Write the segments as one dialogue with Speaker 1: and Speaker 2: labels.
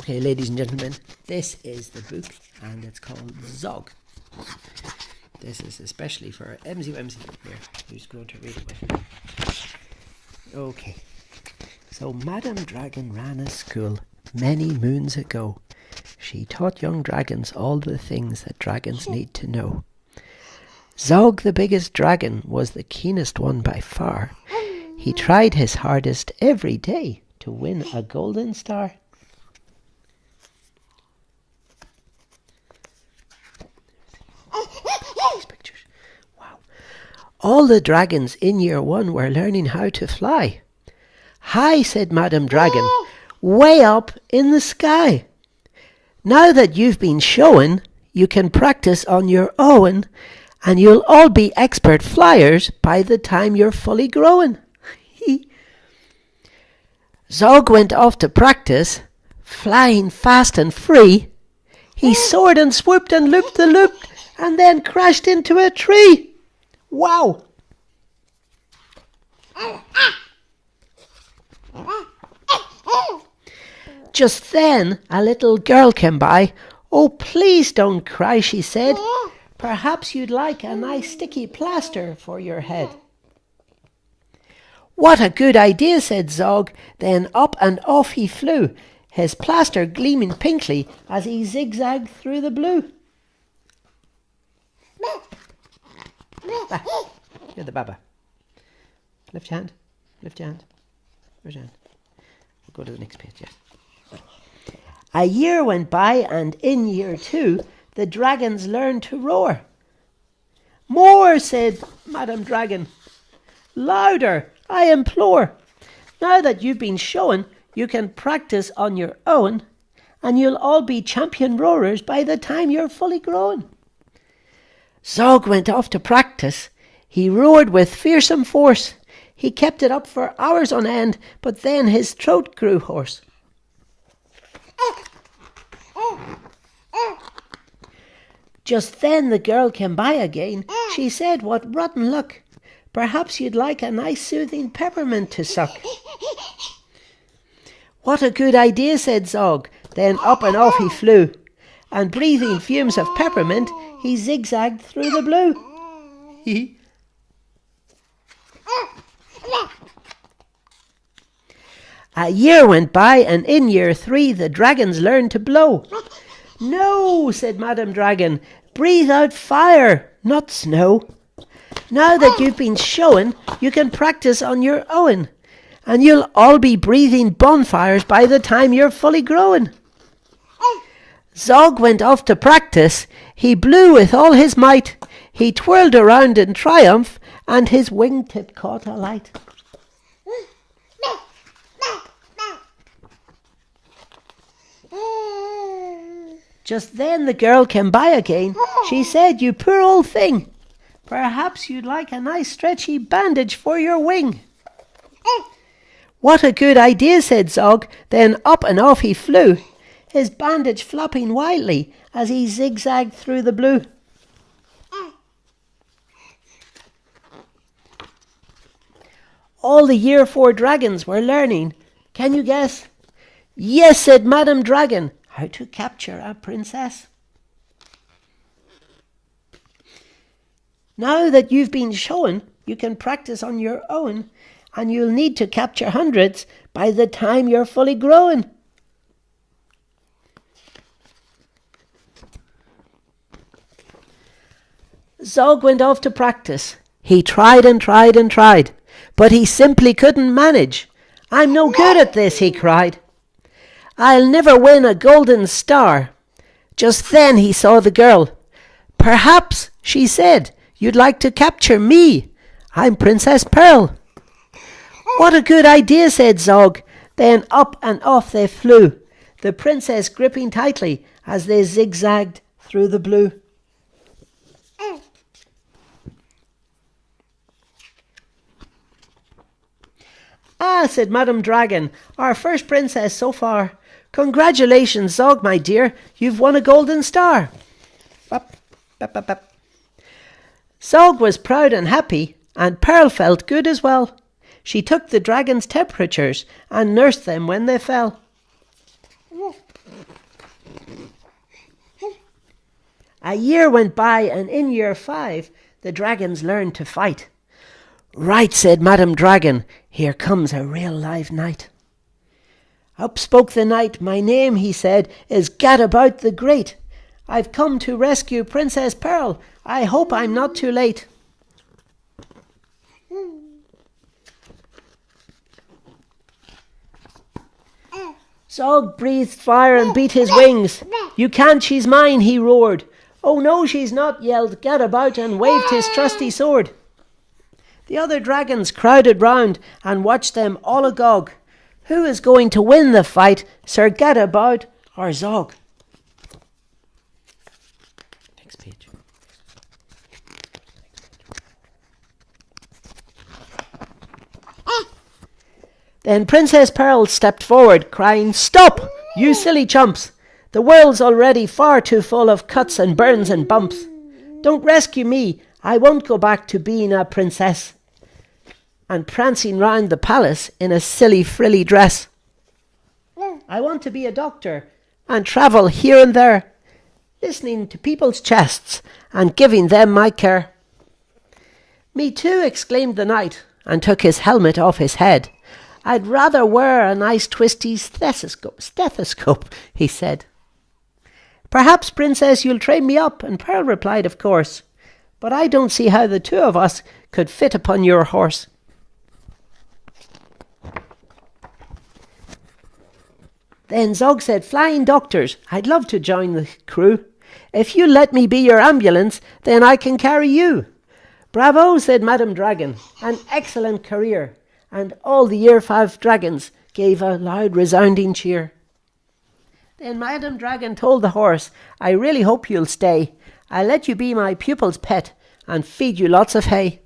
Speaker 1: Okay, ladies and gentlemen, this is the book and it's called Zog. This is especially for EmSi here, who's going to read it with me. Okay, so Madame Dragon ran a school many moons ago. She taught young dragons all the things that dragons need to know. Zog, the biggest dragon, was the keenest one by far. He tried his hardest every day to win a golden star. These pictures. Wow. All the dragons in year 1 were learning how to fly. Hi, said Madame Dragon, way up in the sky. Now that you've been shown, you can practice on your own, and you'll all be expert flyers by the time you're fully grown. Zog went off to practice, flying fast and free. He soared and swooped and looped the loop, and then crashed into a tree. Wow! Just then a little girl came by. Oh, please don't cry, she said. Perhaps you'd like a nice sticky plaster for your head. What a good idea, said Zog. Then up and off he flew, his plaster gleaming pinkly as he zigzagged through the blue. You're the baba. Lift your hand. Lift your hand. Where's your hand? We'll go to the next page, yes. A year went by, and in year 2, the dragons learned to roar. More, said Madame Dragon. Louder, I implore. Now that you've been shown, you can practice on your own, and you'll all be champion roarers by the time you're fully grown. Zog went off to practice. He roared with fearsome force. He kept it up for hours on end, but then his throat grew hoarse. Just then the girl came by again. She said, what rotten luck. Perhaps you'd like a nice soothing peppermint to suck. What a good idea, said Zog. Then up and off he flew, and breathing fumes of peppermint, he zigzagged through the blue. A year went by, and in year 3 the dragons learned to blow. No, said Madame Dragon, breathe out fire, not snow. Now that you've been shown, you can practice on your own, and you'll all be breathing bonfires by the time you're fully grown. Zog went off to practice. He blew with all his might. He twirled around in triumph, and his wingtip caught alight. Just then the girl came by again. She said, you poor old thing, perhaps you'd like a nice stretchy bandage for your wing. What a good idea, said Zog. Then up and off he flew, his bandage flopping wildly as he zigzagged through the blue. All the year 4 dragons were learning. Can you guess? Yes, said Madame Dragon, how to capture a princess. Now that you've been shown, you can practice on your own, and you'll need to capture hundreds by the time you're fully grown. Zog went off to practice. He tried and tried and tried, but he simply couldn't manage. I'm no good at this, he cried. I'll never win a golden star. Just then he saw the girl. Perhaps, she said, you'd like to capture me. I'm Princess Pearl. What a good idea, said Zog. Then up and off they flew, the princess gripping tightly as they zigzagged through the blue. Ah, said Madame Dragon, our first princess so far. Congratulations, Zog, my dear, you've won a golden star. Bop, bop, bop, bop. Zog was proud and happy, and Pearl felt good as well. She took the dragon's temperatures and nursed them when they fell. A year went by, and in year 5, the dragons learned to fight. Right, said Madam Dragon, here comes a real live knight. Up spoke the knight, my name, he said, is Gadabout the Great. I've come to rescue Princess Pearl. I hope I'm not too late. Zog breathed fire and beat his wings. You can't, she's mine, he roared. Oh no, she's not, yelled Gadabout and waved his trusty sword. The other dragons crowded round and watched them all agog. Who is going to win the fight, Sir Gadabout or Zog? Next page. Then Princess Pearl stepped forward, crying, Stop, you silly chumps! The world's already far too full of cuts and burns and bumps. Don't rescue me, I won't go back to being a princess and prancing round the palace in a silly frilly dress. I want to be a doctor and travel here and there, listening to people's chests and giving them my care. Me too, exclaimed the knight, and took his helmet off his head. I'd rather wear a nice twisty stethoscope, he said. Perhaps, Princess, you'll train me up, and Pearl replied, of course. But I don't see how the two of us could fit upon your horse. Then Zog said, Flying doctors, I'd love to join the crew. If you let me be your ambulance, then I can carry you. Bravo, said Madam Dragon, an excellent career. And all the year 5 dragons gave a loud resounding cheer. Then Madam Dragon told the horse, I really hope you'll stay. I'll let you be my pupil's pet and feed you lots of hay.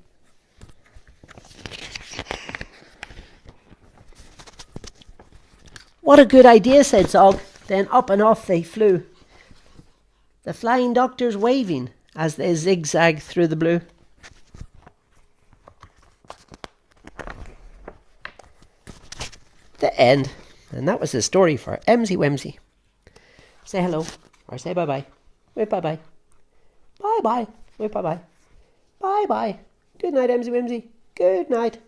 Speaker 1: What a good idea, said Zog. Then up and off they flew, the flying doctors waving as they zigzagged through the blue. The end. And that was the story for EmSi. Say hello, or say bye-bye. Wait, bye-bye. Bye-bye. Wait, bye-bye. Bye-bye. Good night, EmSi. Good night.